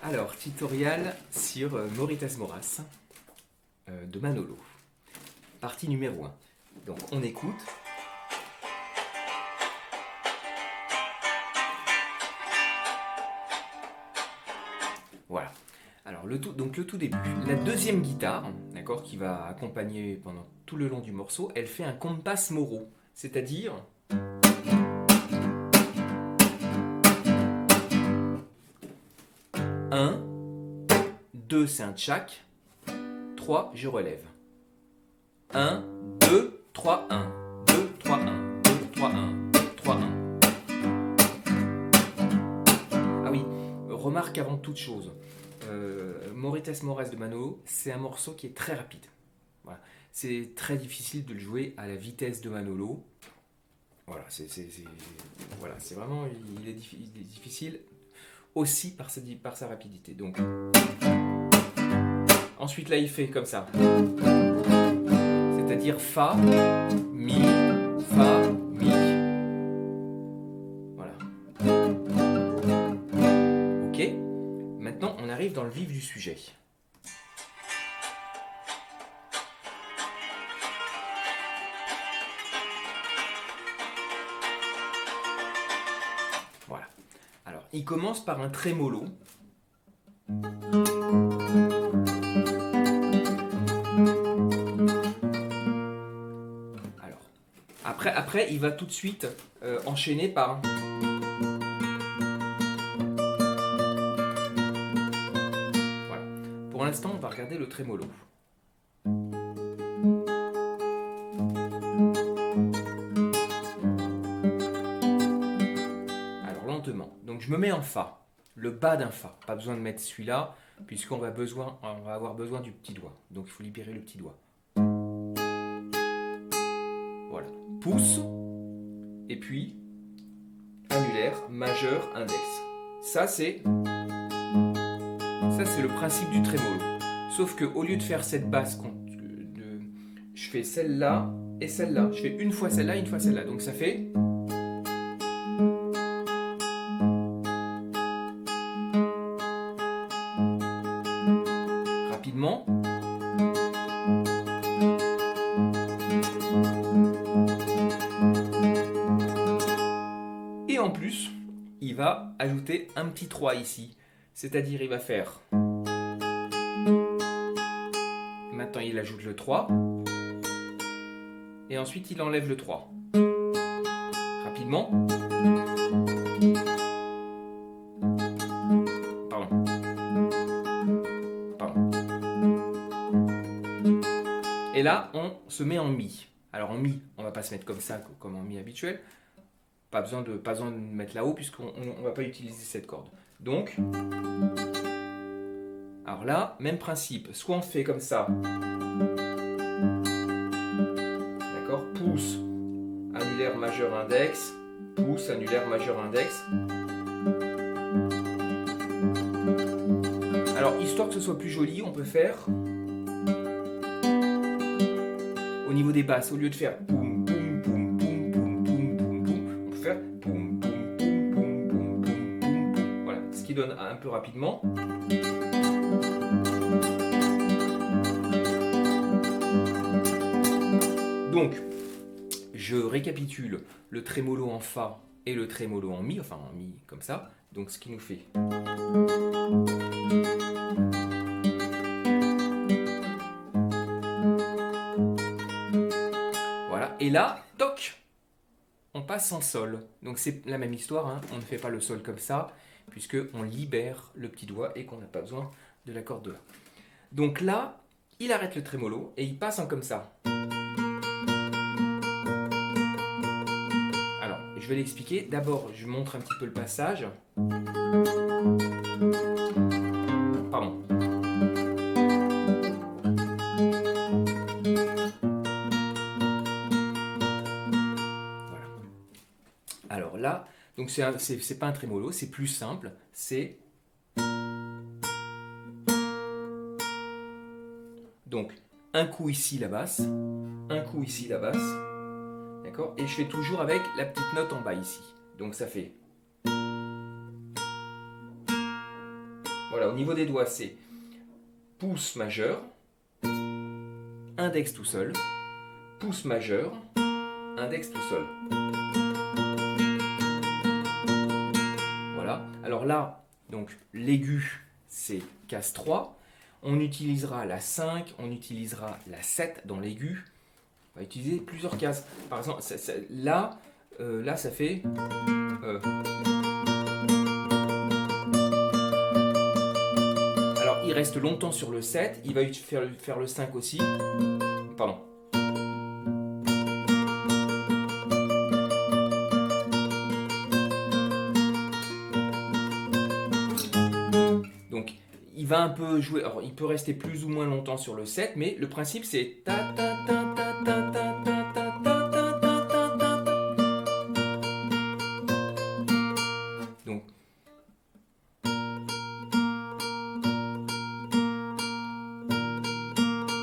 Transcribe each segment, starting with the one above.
Alors, tutoriel sur Moritas Moras de Manolo. Partie numéro 1. Donc, on écoute. Voilà. Alors, le tout début. La deuxième guitare, d'accord, qui va accompagner pendant tout le long du morceau, elle fait un compas moro. C'est-à-dire... Un, 2, c'est un tchac. 3, je relève. 1, 2, 3, 1. 2, 3, 1. 2, 3, 1. 2, 3, 1. Ah oui, remarque avant toute chose. Moritas Moras de Manolo, c'est un morceau qui est très rapide. Voilà. C'est très difficile de le jouer à la vitesse de Manolo. Voilà, c'est vraiment, il est difficile aussi par sa rapidité. Donc, ensuite là, il fait comme ça. C'est-à-dire Fa, Mi, Fa, Mi. Voilà. Ok. Maintenant, on arrive dans le vif du sujet. Voilà. Alors, il commence par un trémolo. Alors, après, il va tout de suite enchaîner par... Voilà. Pour l'instant, on va regarder le trémolo. Alors, lentement. Donc, je me mets en Fa. Le bas d'un Fa. Pas besoin de mettre celui-là, puisqu'on va avoir besoin du petit doigt. Donc, il faut libérer le petit doigt. Voilà. Pouce. Et puis, annulaire, majeur, index. Ça, c'est le principe du trémolo. Sauf qu'au lieu de faire cette basse, je fais celle-là et celle-là. Je fais une fois celle-là, une fois celle-là. Donc, ça fait... Rapidement. Et en plus, il va ajouter un petit 3 ici. C'est-à-dire, il va faire... Maintenant, il ajoute le 3. Et ensuite, il enlève le 3. Rapidement. Pardon. Et là, on se met en Mi. Alors en Mi, on ne va pas se mettre comme ça, comme en Mi habituel. Pas besoin de mettre là-haut, puisqu'on ne va pas utiliser cette corde. Donc, alors là, même principe. Soit on fait comme ça. D'accord? Pouce, annulaire, majeur, index. Pouce, annulaire, majeur, index. Alors, histoire que ce soit plus joli, on peut faire... Au niveau des basses, au lieu de faire poum poum poum poum poum poum poum poum, on peut faire poum poum poum poum poum poum poum. Voilà, ce qui donne un peu rapidement. Donc, je récapitule le trémolo en Fa et le trémolo en Mi, enfin en Mi comme ça. Donc, ce qui nous fait... Et là, toc, on passe en Sol. Donc c'est la même histoire, hein. On ne fait pas le Sol comme ça, puisqu'on libère le petit doigt et qu'on n'a pas besoin de la corde de là. Donc là, il arrête le trémolo et il passe en comme ça. Alors, je vais l'expliquer. D'abord, je montre un petit peu le passage. Pardon. Alors là, donc c'est pas un trémolo, c'est plus simple, c'est... Donc, un coup ici la basse, un coup ici la basse, d'accord? Et je fais toujours avec la petite note en bas ici. Donc ça fait... Voilà, au niveau des doigts, c'est pouce majeur, index tout seul, pouce majeur, index tout seul. Voilà. Alors là, donc l'aigu, c'est case 3. On utilisera la 5, on utilisera la 7 dans l'aigu. On va utiliser plusieurs cases. Par exemple, là, ça fait... Alors, il reste longtemps sur le 7. Il va faire le 5 aussi. Pardon. Donc, il va un peu jouer. Alors, il peut rester plus ou moins longtemps sur le 7, mais le principe, c'est ta ta ta ta ta ta ta ta ta ta ta ta ta. Donc,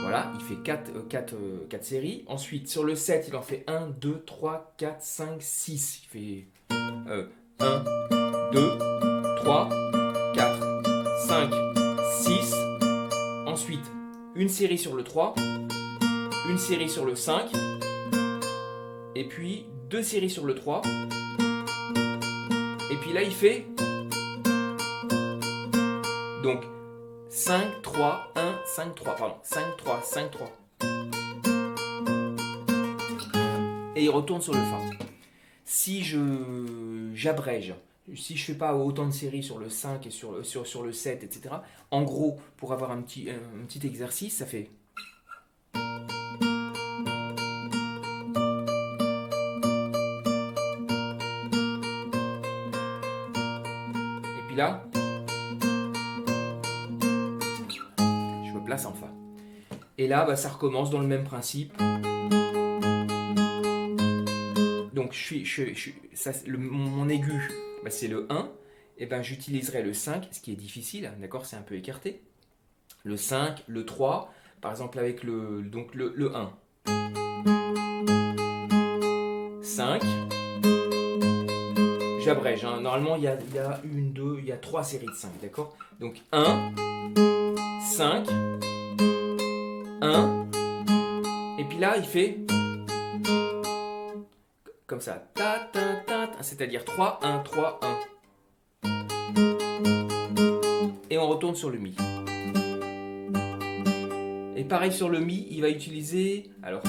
voilà, il fait 4 séries. Ensuite, sur le 7, il en fait 1, 2, 3, 4, 5, 6. Il fait 1, 2, 3, 4, 5, 6. Ensuite, une série sur le 3, une série sur le 5, et puis 2 séries sur le 3. Et puis là, il fait donc 5, 3, 1, 5, 3, pardon, 5, 3, 5, 3. Et il retourne sur le Fa. Si j'abrège, si je fais pas autant de séries sur le 5 et sur le 7, etc., en gros, pour avoir un petit exercice, ça fait... Et puis là, je me place en Fa. Et là, bah, ça recommence dans le même principe. Donc, mon aigu, bah, c'est le 1. Et ben, j'utiliserai le 5, ce qui est difficile, d'accord, c'est un peu écarté. Le 5, le 3, par exemple avec le 1. 5. J'abrège, hein. Normalement il y a 3 séries de 5, d'accord. Donc 1, 5, 1, et puis là il fait comme ça, c'est-à-dire 3, 1, 3, 1. Et on retourne sur le Mi. Et pareil sur le Mi, il va utiliser... Alors...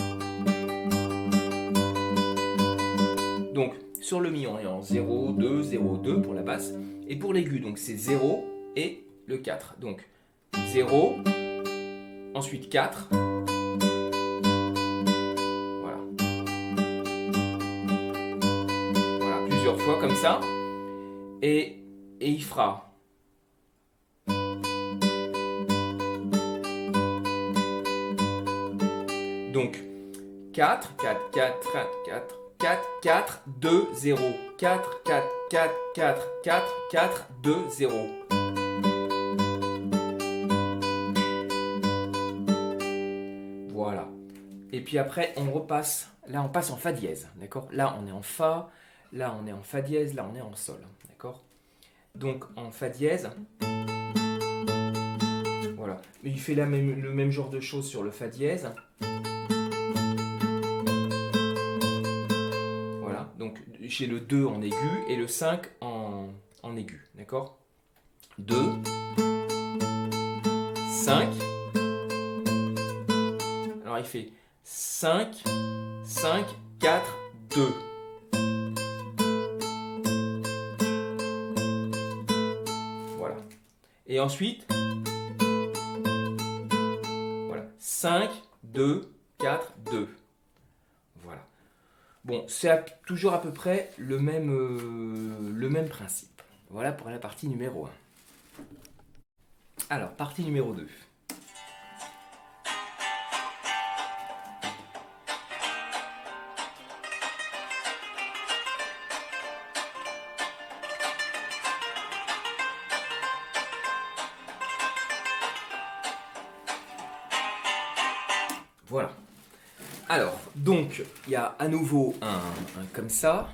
Donc, sur le Mi, on est en 0, 2, 0, 2 pour la basse. Et pour l'aigu, donc c'est 0 et le 4. Donc, 0, ensuite 4. Voilà. Voilà, plusieurs fois comme ça. Et il fera... Donc, 4, 4, 4, 4, 4, 4, 2, 0. 4, 4, 4, 4, 4, 4, 2, 0. Voilà. Et puis après, on repasse. Là, on passe en Fa dièse. D'accord ? Là, on est en Fa. Là, on est en Fa dièse. Là, on est en Sol. D'accord ? Donc, en Fa dièse. Voilà. Mais il fait le même genre de choses sur le Fa dièse. Voilà. Donc, j'ai le 2 en aigu et le 5 en aigu. D'accord ? 2, 5. Alors, il fait 5, 5, 4, 2. Voilà. Et ensuite, voilà, 5, 2, 4, 2. Voilà. Bon, c'est toujours à peu près le même principe. Voilà pour la partie numéro 1. Alors, partie numéro 2. Voilà. Alors, donc, il y a à nouveau un comme ça.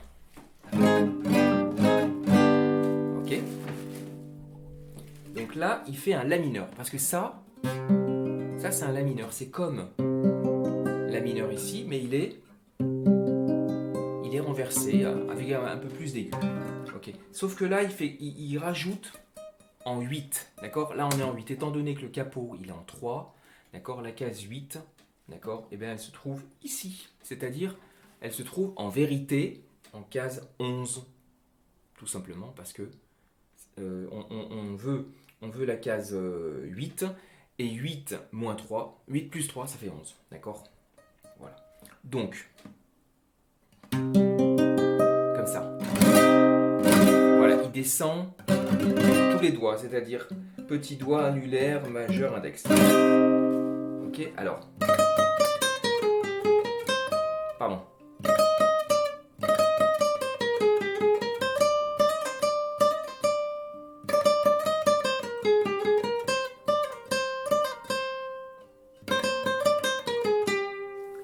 Ok. Donc, Donc là, il fait un La mineur. Parce que ça c'est un La mineur. C'est comme La mineur ici, mais il est renversé avec un peu plus d'aigu. Okay. Sauf que là, il rajoute en 8. D'accord? Là, on est en 8. Étant donné que le capot, il est en 3, d'accord? La case 8, d'accord? Et bien, elle se trouve ici. C'est-à-dire, elle se trouve en vérité en case 11. Tout simplement parce que on veut la case 8. Et 8 moins 3, 8 plus 3, ça fait 11. D'accord? Voilà. Donc, comme ça. Voilà, il descend tous les doigts, c'est-à-dire petit doigt, annulaire, majeur, index. Ok, alors. Pardon.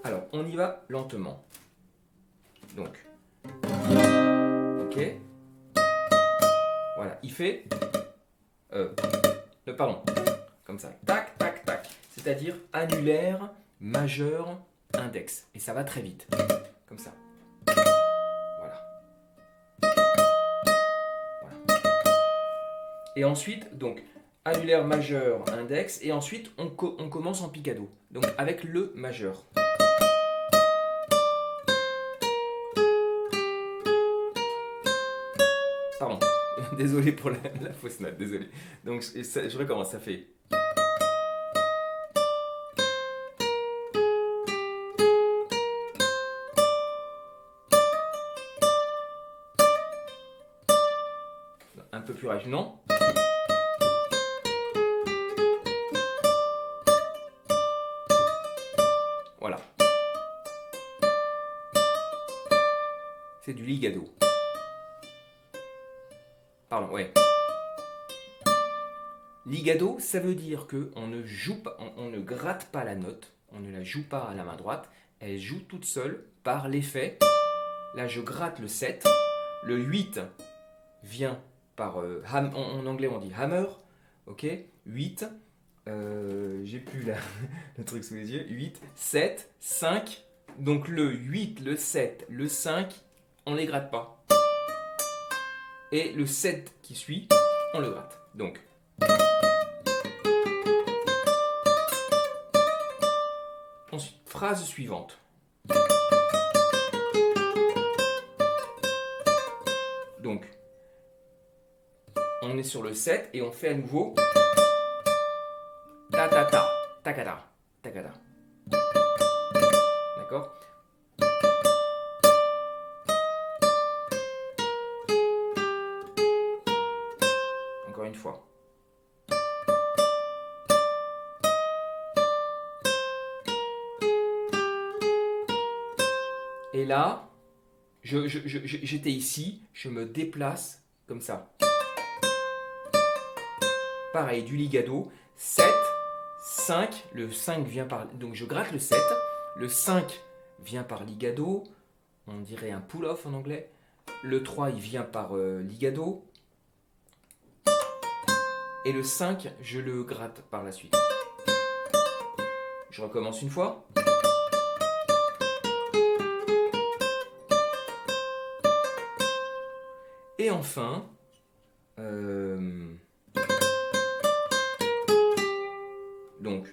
Alors, on y va lentement. Donc. Ok. Voilà, il fait. Pardon. Comme ça. Tac, tac, tac. C'est-à-dire annulaire, majeur, index. Et ça va très vite. Comme ça. Voilà. Voilà. Et ensuite, donc, annulaire, majeur, index. Et ensuite, on commence en picado. Donc, avec le majeur. Pardon. Désolé pour la fausse note. Désolé. Donc, je recommence. Ça fait. Un peu plus rapide, non? Voilà. C'est du ligado. Pardon, ouais. Ligado, ça veut dire que on ne joue pas, on ne gratte pas la note, on ne la joue pas à la main droite, elle joue toute seule par l'effet. Là, je gratte le 7, le 8 vient par en anglais on dit hammer, ok, 8, j'ai plus là, le truc sous les yeux, 8, 7, 5, donc le 8, le 7, le 5, on ne les gratte pas. Et le 7 qui suit, on le gratte. Donc, ensuite, phrase suivante. Donc, on est sur le 7 et on fait à nouveau ta ta ta, takata, takata. D'accord? Encore une fois. Et là, j'étais ici, je me déplace comme ça. Pareil, du ligado, 7, 5, le 5 vient par... Donc je gratte le 7, le 5 vient par ligado, on dirait un pull-off en anglais. Le 3, il vient par ligado. Et le 5, je le gratte par la suite. Je recommence une fois. Et enfin, donc,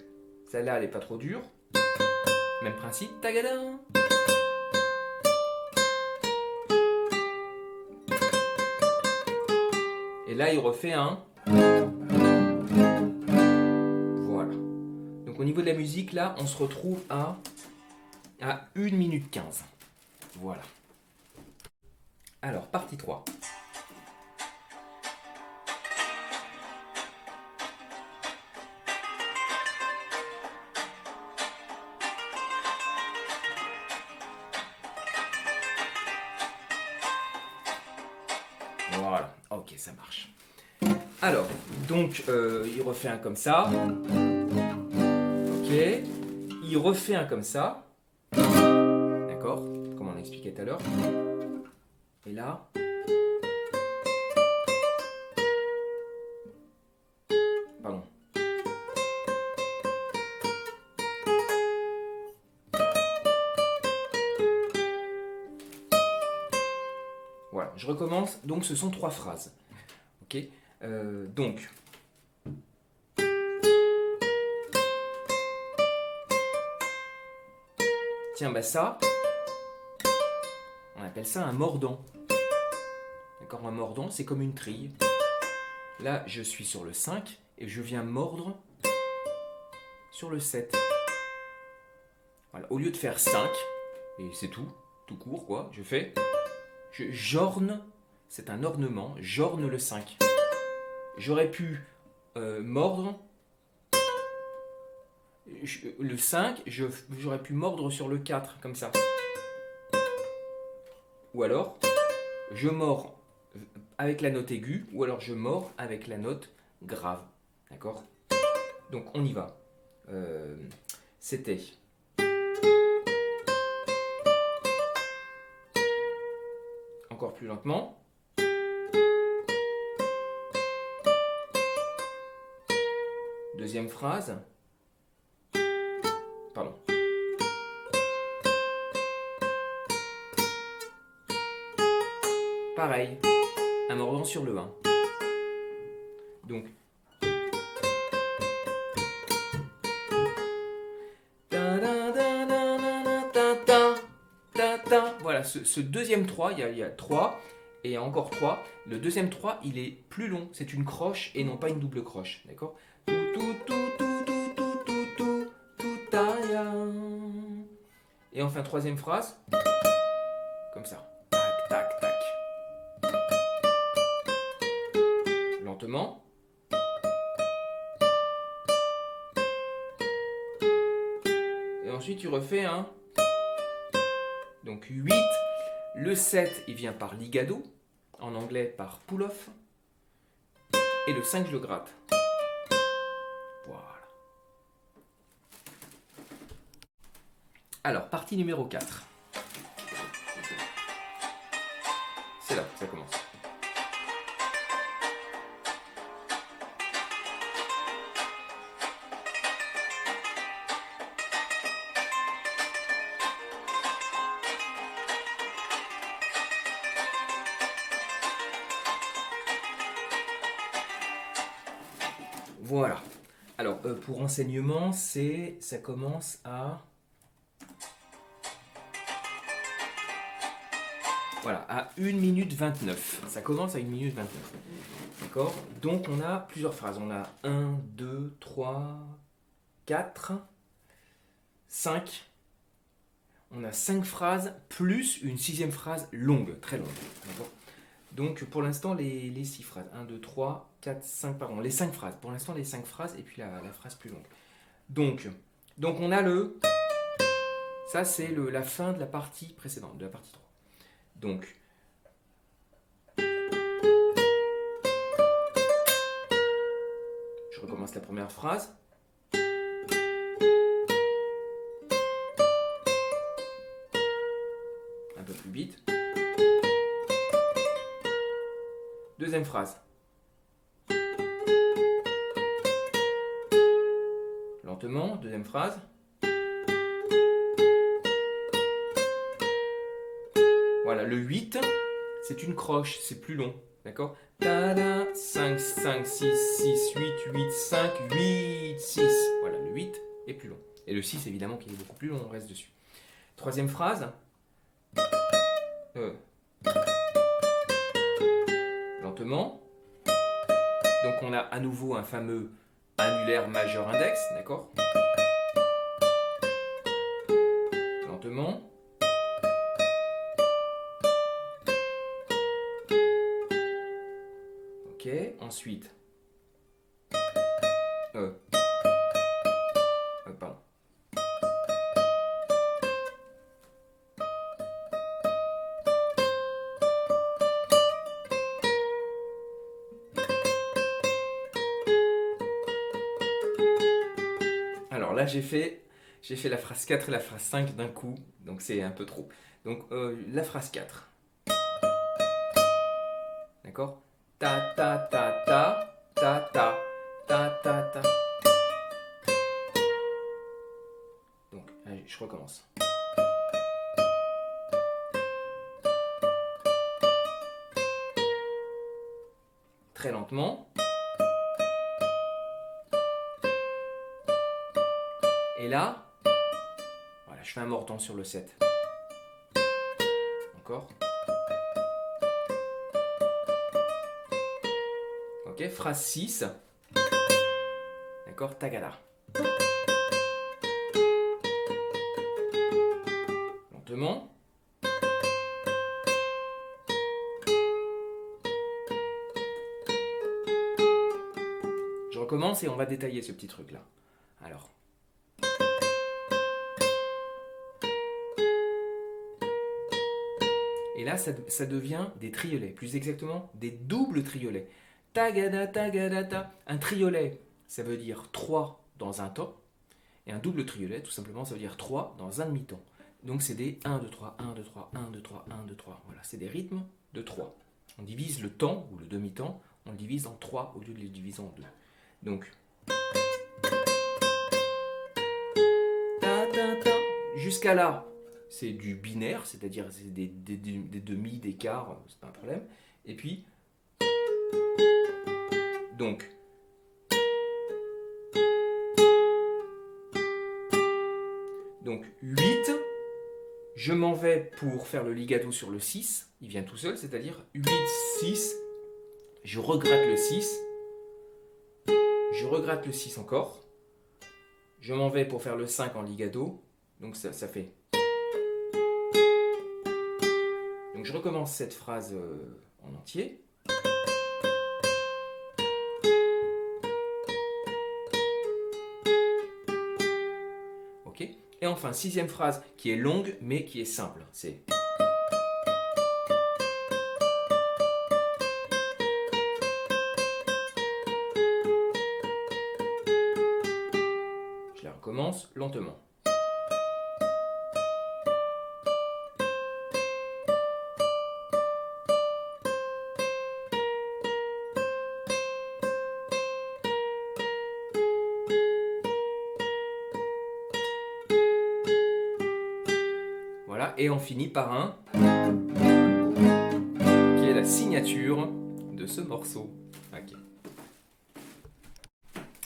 celle-là, elle n'est pas trop dure. Même principe, tagadin. Et là, il refait un. Voilà. Donc, au niveau de la musique, là, on se retrouve à 1 minute 15. Voilà. Alors, partie 3. Voilà, ok, ça marche. Alors, donc, il refait un comme ça. Ok. Il refait un comme ça. D'accord? Comme on a expliqué tout à l'heure. Et là. je recommence. Donc, ce sont 3 phrases. Ok. Donc, tiens, bah ça, on appelle ça un mordant. D'accord, un mordant, c'est comme une trille. Là, je suis sur le 5 et je viens mordre sur le 7. Voilà. Au lieu de faire 5, et c'est tout court quoi, j'orne, c'est un ornement, j'orne le 5. J'aurais pu mordre le 5, j'aurais pu mordre sur le 4, comme ça. Ou alors, je mords avec la note aiguë, ou alors je mords avec la note grave. D'accord? Donc on y va. C'était... Encore plus lentement. Deuxième phrase. Pardon. Pareil, un mordant sur le 1. Donc, voilà, ce deuxième 3, il y a 3 et encore 3. Le deuxième 3, il est plus long, c'est une croche et non pas une double croche, d'accord? Et enfin, troisième phrase, comme ça. Tac, tac, tac. Lentement. Et ensuite, tu refais un. Donc 8. Le 7, il vient par ligado. En anglais, par pull-off. Et le 5, je le gratte. Voilà. Alors, partie numéro 4. C'est là que ça commence. Voilà. Alors, pour enseignement, ça commence à... Voilà, à 1 minute 29. Ça commence à 1 minute 29. D'accord? Donc, on a plusieurs phrases. On a 1, 2, 3, 4, 5. On a 5 phrases plus une 6e phrase longue, très longue. D'accord? Donc, pour l'instant, les 6 phrases. 1, 2, 3, 4, 5, pardon. Les 5 phrases. Pour l'instant, les 5 phrases et puis la phrase plus longue. Donc on a le... Ça, c'est la fin de la partie précédente, de la partie 3. Donc, je recommence la première phrase. Un peu plus vite. Deuxième phrase. Lentement, deuxième phrase. Voilà, le 8, c'est une croche, c'est plus long. D'accord? 5, 5, 6, 6, 8, 8, 5, 8, 6. Voilà, le 8 est plus long. Et le 6, évidemment, qui est beaucoup plus long, on reste dessus. Troisième phrase. Lentement. Donc on a à nouveau un fameux annulaire majeur index, d'accord? Lentement. Ok, ensuite. Pardon. Alors là, j'ai fait la phrase 4 et la phrase 5 d'un coup, donc c'est un peu trop. Donc la phrase 4. D'accord? Ta ta ta ta ta ta ta ta ta. Donc, allez, je recommence. très lentement. Et là, voilà, je fais un mordant sur le 7. Encore. Ok, phrase 6. D'accord, tagada. Lentement. Je recommence et on va détailler ce petit truc là. Alors. Et là, ça devient des triolets, plus exactement des doubles triolets. Tagada, tagada, ta. Un triolet, ça veut dire 3 dans un temps. Et un double triolet, tout simplement, ça veut dire 3 dans un demi-temps. Donc c'est des 1, 2, 3, 1, 2, 3, 1, 2, 3, 1, 2, 3. Voilà, c'est des rythmes de 3. On divise le temps, ou le demi-temps, on le divise en 3 au lieu de le diviser en 2. Donc, ta, ta, ta, jusqu'à là, c'est du binaire, c'est-à-dire c'est des demi, des quarts, c'est pas un problème. Et puis, donc, donc 8, je m'en vais pour faire le ligato sur le 6, il vient tout seul, c'est-à-dire 8, 6, je regratte le 6, je regratte le 6 encore, je m'en vais pour faire le 5 en ligato, donc ça fait... Donc je recommence cette phrase en entier. Ok. Et enfin, sixième phrase qui est longue mais qui est simple. C'est... Je la recommence lentement. Voilà, et on finit par un qui est la signature de ce morceau. Okay.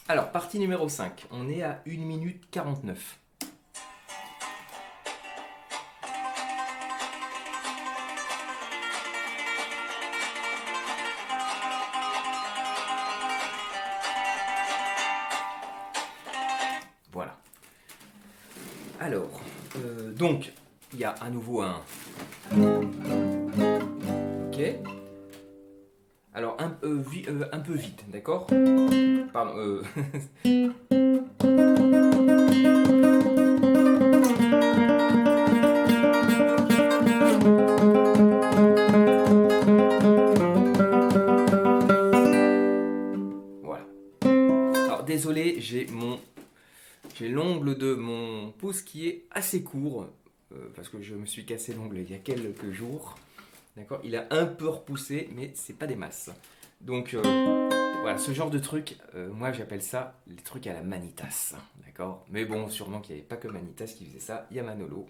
Alors, partie numéro 5. On est à 1 minute 49. Voilà. Alors, donc, il y a à nouveau un... Ok. Alors, un peu vite, d'accord? Pardon. Voilà. Alors, désolé, j'ai l'ongle de mon pouce qui est assez court, parce que je me suis cassé l'ongle il y a quelques jours. D'accord, il a un peu repoussé, mais c'est pas des masses. Donc voilà, ce genre de truc, moi j'appelle ça les trucs à la Manitas. D'accord, mais bon, sûrement qu'il n'y avait pas que Manitas qui faisait ça, il y a Manolo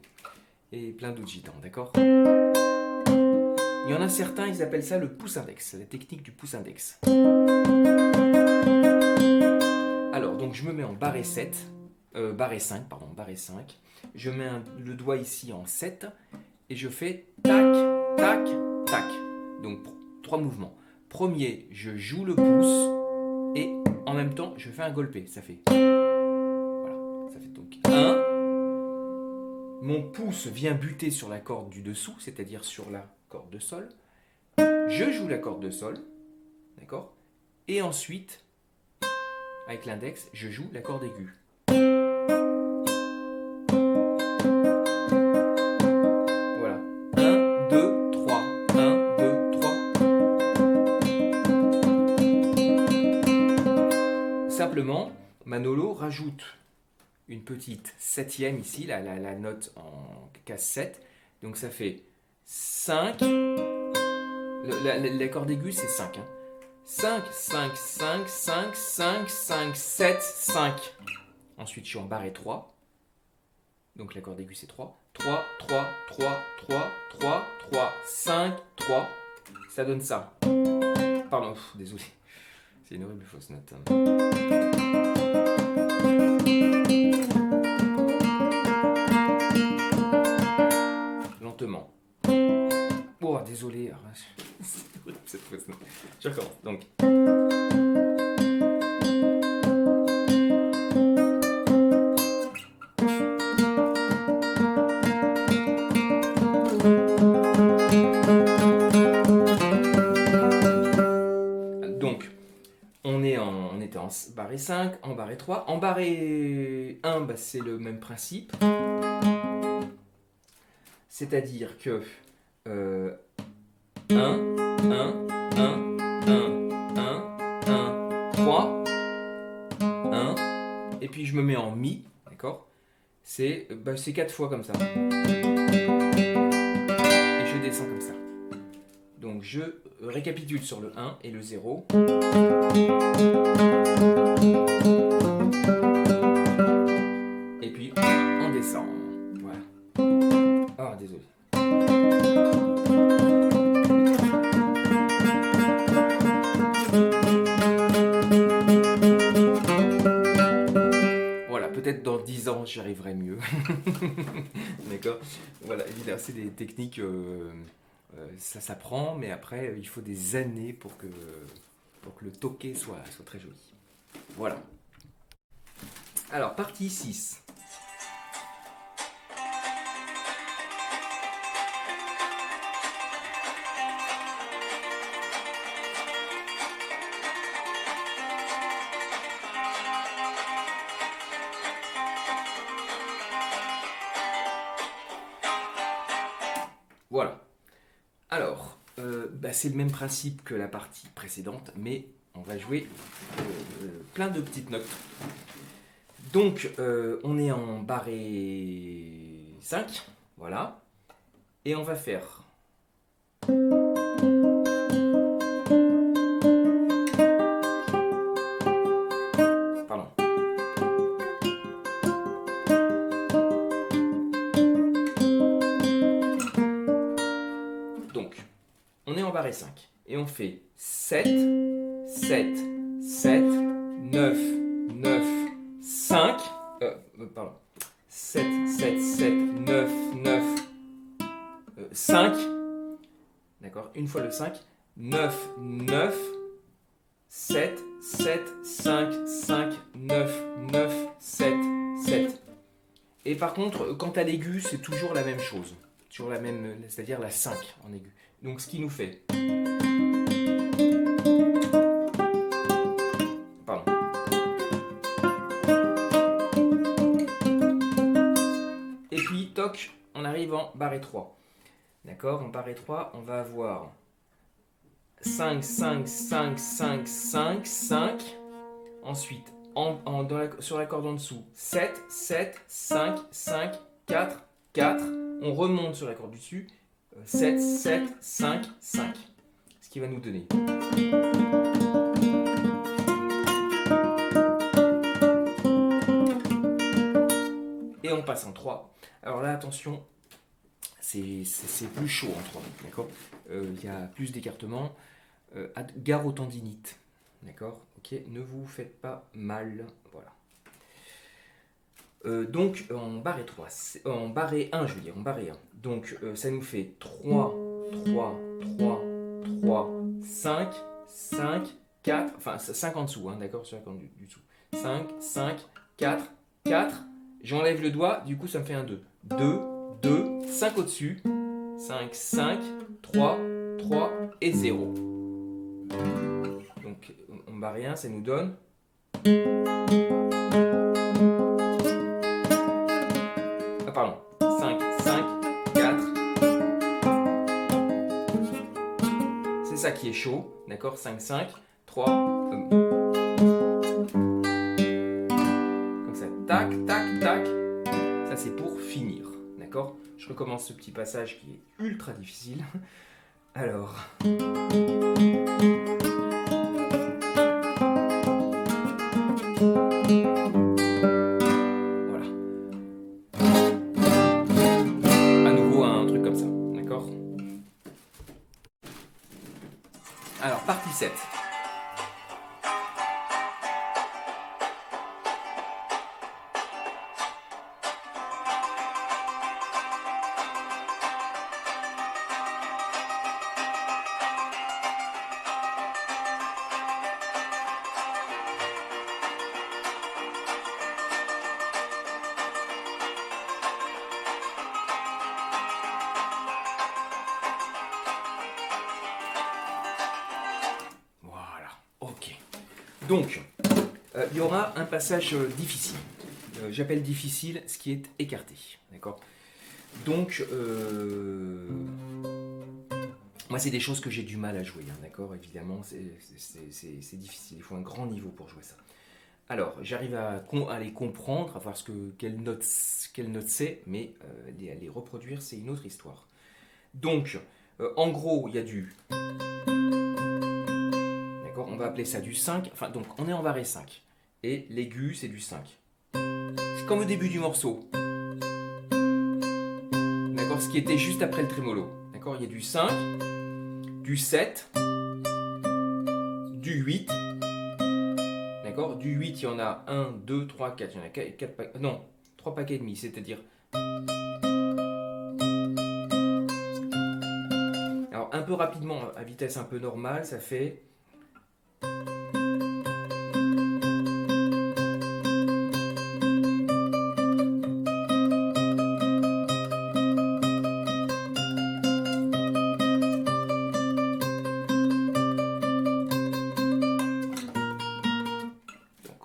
et plein d'autres gitans. D'accord. Il y en a certains, ils appellent ça le pouce index, la technique du pouce index. Alors, donc je me mets en barré 7, barré 5, pardon, barré 5. Je mets le doigt ici en 7 et je fais tac, tac, tac. Donc 3 mouvements. Premier, je joue le pouce et en même temps je fais un golpé. Ça fait... Voilà, ça fait donc 1. Mon pouce vient buter sur la corde du dessous, c'est-à-dire sur la corde de sol. Je joue la corde de sol, d'accord? Et ensuite, avec l'index, je joue la corde aiguë. Voilà. 1, 2, 3. 1, 2, 3. Simplement, Manolo rajoute une petite septième ici, la note en casse 7. Donc ça fait 5. La corde aiguë, c'est 5. Hein. 5, 5, 5, 5, 5, 5, 7, 5. Ensuite, je suis en barré 3. Donc la corde aiguë, c'est 3. 3, 3, 3, 3, 3, 3, 5, 3. Ça donne ça. Pardon, désolé. C'est une horrible fausse note. Lentement. Oh, désolé. C'est horrible cette fausse note. Je recommence. Donc. On était en barré 5, en barré 3. En barré 1, bah, c'est le même principe. C'est-à-dire que 1, 1, 1, 1, 1, 3, 1, et puis je me mets en mi, d'accord? C'est 4 fois comme ça. Et je descends comme ça. Donc je récapitule sur le 1 et le 0. Et puis on descend. Voilà. Oh, désolé. Voilà, peut-être dans 10 ans j'y arriverai mieux. D'accord? Voilà, évidemment, c'est des techniques... ça s'apprend, mais après, il faut des années pour que le toqué soit très joli. Voilà. Alors, partie 6. Voilà. Alors, c'est le même principe que la partie précédente, mais on va jouer plein de petites notes. Donc, on est en barré 5, voilà, et on va faire... Pardon. Donc, on est en barré 5, et on fait 7, 7, 7, 9, 9, 5, pardon, 7, 7, 7, 9, 9, 5, d'accord, une fois le 5, 9, 9, 7, 7, 5, 5, 9, 9, 7, 7. Et par contre, quant à l'aigu, c'est toujours la même chose, toujours la même, c'est-à-dire la 5 en aigu. Donc ce qui nous fait... Toc, on arrive en barré 3. D'accord? En barré 3, on va avoir 5, 5, 5, 5, 5, 5. Ensuite, sur la corde en dessous, 7, 7, 5, 5, 4, 4. On remonte sur la corde du dessus, 7, 7, 5, 5. Ce qui va nous donner... Et on passe en 3. Alors là, attention, c'est plus chaud en 3, d'accord? Il y a plus d'écartement. Gare aux tendinites, d'accord? Ok, ne vous faites pas mal, voilà. Donc, en barré 3, en barré 1, je veux dire, en barré 1. Donc, ça nous fait 3, 3, 3, 3, 5, 5, 4, enfin 5 en dessous, hein, d'accord? Sur la corde du dessous. 5, 5, 4, 4. J'enlève le doigt, du coup ça me fait un 2. 2, 2, 5 au-dessus. 5, 5, 3, 3 et 0. Donc on barre rien, ça nous donne... Ah pardon. 5, 5, 4. C'est ça qui est chaud, d'accord? 5, 5, 3... Comme ça, tac, tac, tac. Ça, c'est pour finir, d'accord? Je recommence ce petit passage qui est ultra difficile. Alors... Voilà. À nouveau, un truc comme ça, d'accord? Alors, partie 7. Donc, il y aura un passage difficile. J'appelle difficile ce qui est écarté. D'accord. Donc, moi, c'est des choses que j'ai du mal à jouer. Hein, d'accord. Évidemment, c'est difficile. Il faut un grand niveau pour jouer ça. Alors, j'arrive à les comprendre, à voir quelle note c'est, mais les reproduire, c'est une autre histoire. Donc, en gros, il y a du... D'accord, on va appeler ça du 5. Enfin, donc, on est en barré 5. Et l'aigu, c'est du 5. C'est comme au début du morceau. D'accord, ce qui était juste après le trémolo. D'accord, il y a du 5, du 7, du 8. D'accord, du 8, il y en a 1, 2, 3, 4. Il y en a 4 paquets. Non, 3 paquets et demi, c'est-à-dire... Alors, un peu rapidement, à vitesse un peu normale, ça fait...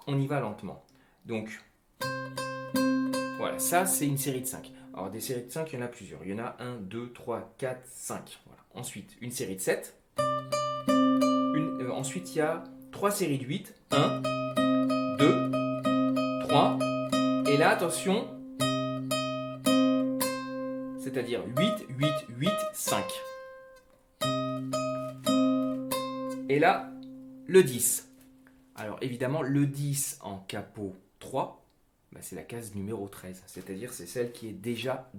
On y va lentement. Donc, voilà, ça c'est une série de 5. Alors, des séries de 5, il y en a plusieurs. Il y en a 1, 2, 3, 4, 5. Voilà. Ensuite, une série de 7. Ensuite, il y a 3 séries de 8. 1, 2, 3. Et là, attention, c'est-à-dire 8, 8, 8, 5. Et là, le 10. Alors, évidemment, le 10 en capot 3, bah, c'est la case numéro 13. C'est-à-dire, c'est celle qui est déjà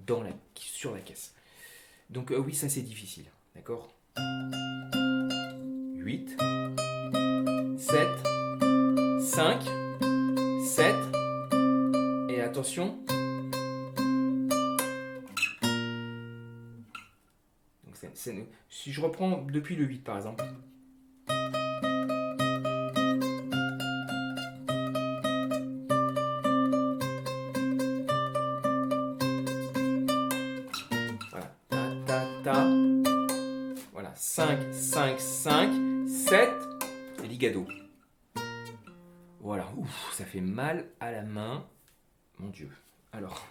sur la caisse. Donc, oui, ça c'est difficile. D'accord ? 8, 7, 5, 7. Et attention. Donc, si je reprends depuis le 8 par exemple. Voilà. Ta, ta, ta. Voilà. 5, 5, 5, 7. Et ligado. Voilà. Ouf, ça fait mal à la main. Mon Dieu. Alors,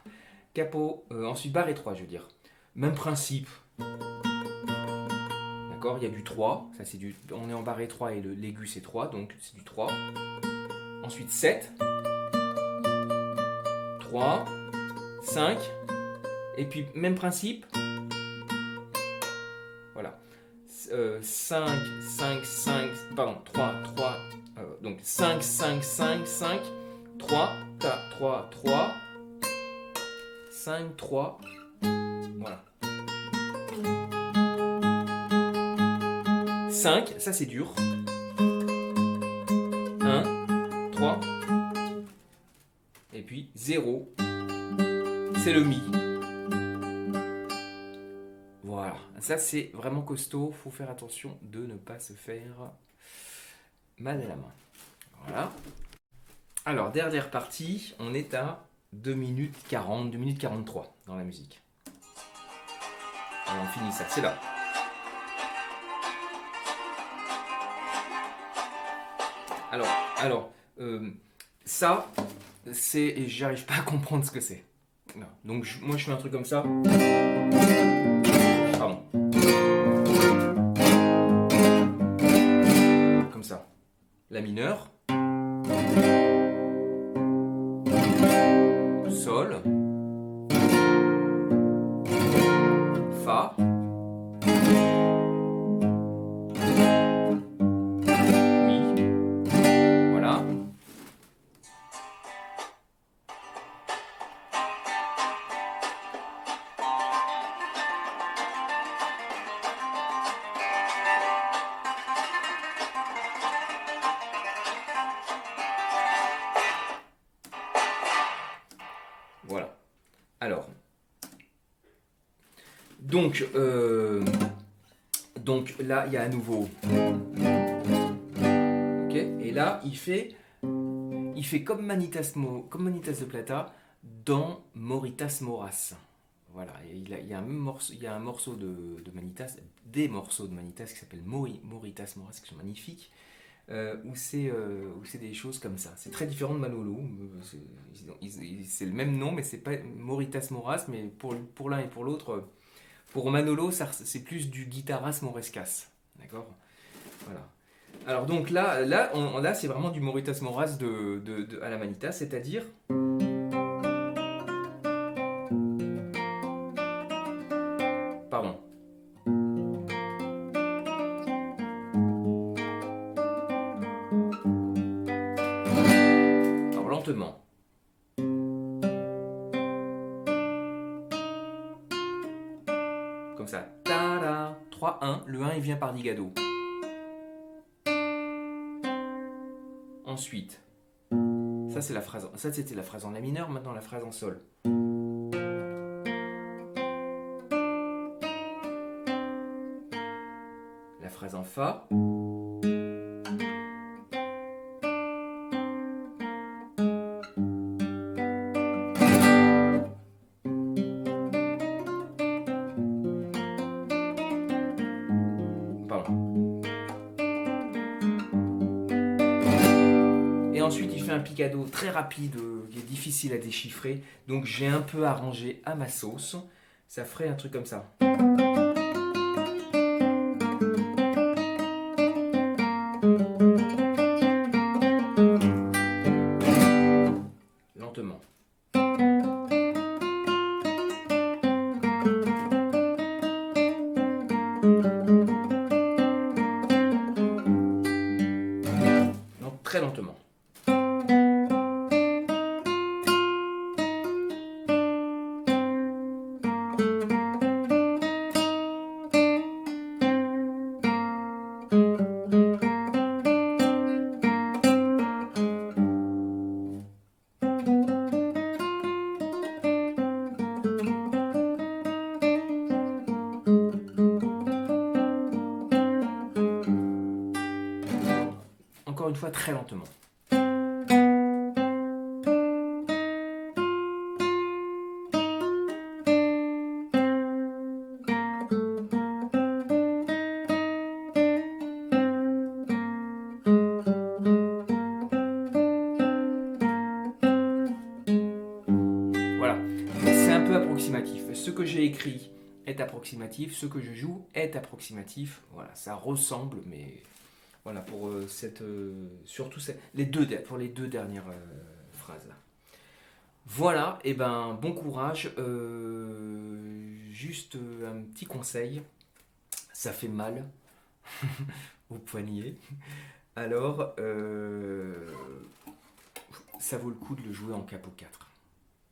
capot. Ensuite, barre et 3, je veux dire. Même principe. D'accord, il y a du 3, ça c'est on est en barré 3 et l'aigu c'est 3, donc c'est du 3. Ensuite 7, 3, 5, et puis même principe. Voilà. 5, 5, 5, pardon, 3, 3, donc 5, 5, 5, 5, 3, 3, 3, 5, 3, voilà. 5, ça c'est dur. 1, 3, et puis 0, c'est le mi. Voilà, ça c'est vraiment costaud, faut faire attention de ne pas se faire mal à la main. Voilà. Alors, dernière partie, on est à 2 minutes 40, 2 minutes 43 dans la musique. Et on finit ça, c'est là. Alors, ça, c'est, j'arrive pas à comprendre ce que c'est. Donc moi je fais un truc comme ça. Pardon. Comme ça. La mineure. Sol. Fa. Voilà. Alors. Donc là, il y a à nouveau. Ok. Et là, il fait comme Manitas de Plata dans Moritas Moras. Voilà. Il y a un morceau de Manitas, des morceaux de Manitas qui s'appellent Moritas Moras, qui sont magnifiques. où c'est des choses comme ça. C'est très différent de Manolo. C'est le même nom, mais c'est pas Mauritas Moras, mais pour l'un et pour l'autre, pour Manolo, c'est plus du guitaras morescas. D'accord. Voilà. Alors donc là c'est vraiment du Mauritas Moras à la Manita, c'est-à-dire... Pardon. Alors lentement. Comme ça. Ta-da. 3-1. Le 1 il vient par Digado. Ensuite. Ça c'est la phrase. Ça c'était la phrase en la mineur, maintenant la phrase en sol. La phrase en fa. Pardon. Et ensuite il fait un picado très rapide qui est difficile à déchiffrer. Donc j'ai un peu arrangé à ma sauce. Ça ferait un truc comme ça. Lentement. Donc très lentement. Encore une fois, très lentement. Voilà, c'est un peu approximatif. Ce que j'ai écrit est approximatif, ce que je joue est approximatif. Voilà, ça ressemble, mais voilà pour surtout pour les deux dernières phrases là. Voilà, et ben bon courage. Juste un petit conseil, ça fait mal au poignet. Alors, ça vaut le coup de le jouer en capo 4.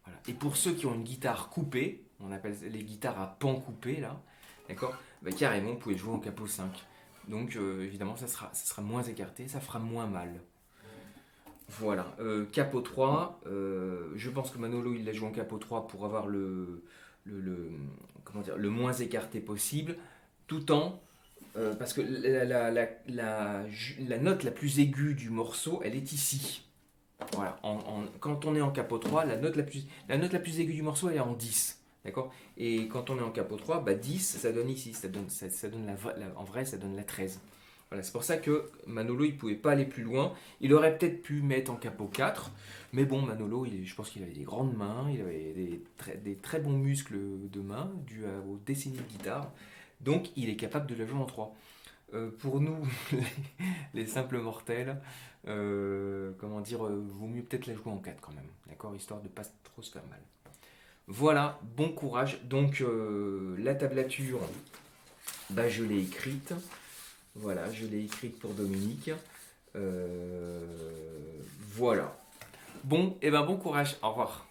Voilà. Et pour ceux qui ont une guitare coupée, on appelle les guitares à pan coupé là, d'accord, bah, carrément vous pouvez jouer en capo 5. Donc évidemment ça sera moins écarté, ça fera moins mal. Voilà, capo 3, je pense que Manolo il l'a joué en capo 3 pour avoir comment dire, le moins écarté possible, tout en... parce que la note la plus aiguë du morceau, elle est ici. Voilà, quand on est en capo 3, la note la plus aiguë du morceau, elle est en 10. D'accord. Et quand on est en capo 3, bah 10, ça donne ici. Ça donne en vrai, ça donne la 13. Voilà, c'est pour ça que Manolo, il pouvait pas aller plus loin. Il aurait peut-être pu mettre en capo 4. Mais bon, Manolo, je pense qu'il avait des grandes mains. Il avait des très bons muscles de main, dû aux décennies de guitare. Donc, il est capable de la jouer en 3. Pour nous, les simples mortels, comment dire, vaut mieux peut-être la jouer en 4 quand même, d'accord, histoire de pas trop se faire mal. Voilà, bon courage. Donc la tablature, bah, je l'ai écrite. Voilà, je l'ai écrite pour Dominique. Voilà. Bon, et ben bon courage. Au revoir.